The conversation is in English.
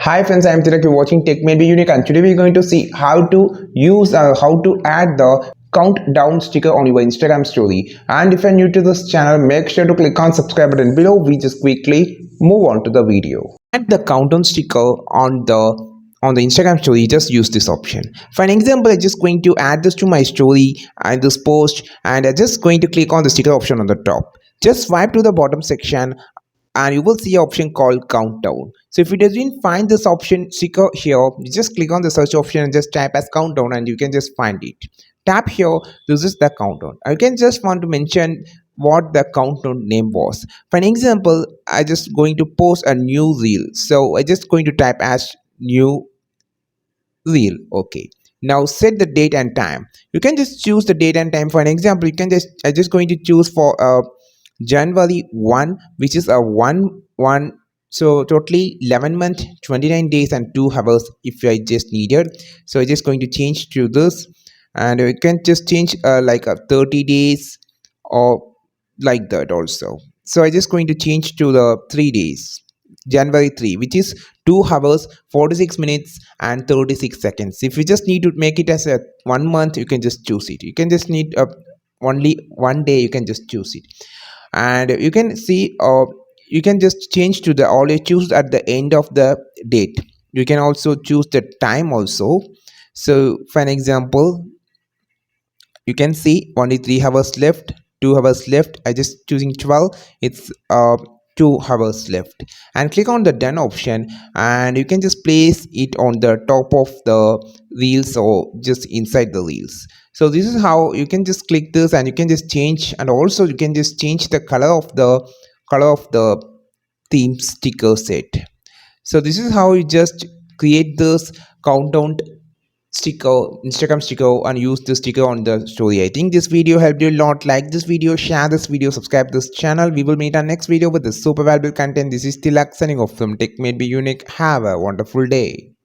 Hi friends, I am Tilak. You're watching Tech May Be Unique, and today we're going to see how to how to add the countdown sticker on your Instagram story. And if you're new to this channel, make sure to click on subscribe button below. We just quickly move on to the video. Add the countdown sticker on the Instagram story. Just use this option. For an example, I'm just going to add this to my story and this post, and I'm just going to click on the sticker option on the top. Just swipe to the bottom section and you will see an option called countdown. So if you doesn't find this option sticker here, you just click on the search option and just type as countdown and you can just find it. Tap here. This is the countdown. I can just want to mention what the countdown name was. For an example, I just going to post a new reel, so I just going to type as new reel. Okay, now set the date and time. You can just choose the date and time. For an example, you can just I just going to choose for January 1, which is a 1 1, so totally 11 month, 29 days and 2 hours if I just needed. So I just going to change to this, and you can just change like a 30 days or like that also. So I just going to change to the 3 days, January 3, which is 2 hours 46 minutes and 36 seconds. If you just need to make it as a 1 month, you can just choose it. You can just need only 1 day, you can just choose it. And you can see you can just change to the always choose at the end of the date. You can also choose the time also. So for an example, you can see only 3 hours left, 2 hours left. I just choosing 12. It's 2 hours left, and click on the done option, and you can just place it on the top of the reels or just inside the reels. So this is how you can just click this, and you can just change, and also you can just change the color of the theme sticker set. So this is how you just create this countdown sticker, Instagram sticker, and use this sticker on the story. I think this video helped you a lot. Like this video, share this video, subscribe this channel. We will meet our next video with this super valuable content. This is Tilak signing off from Tech Made Be Unique. Have a wonderful day.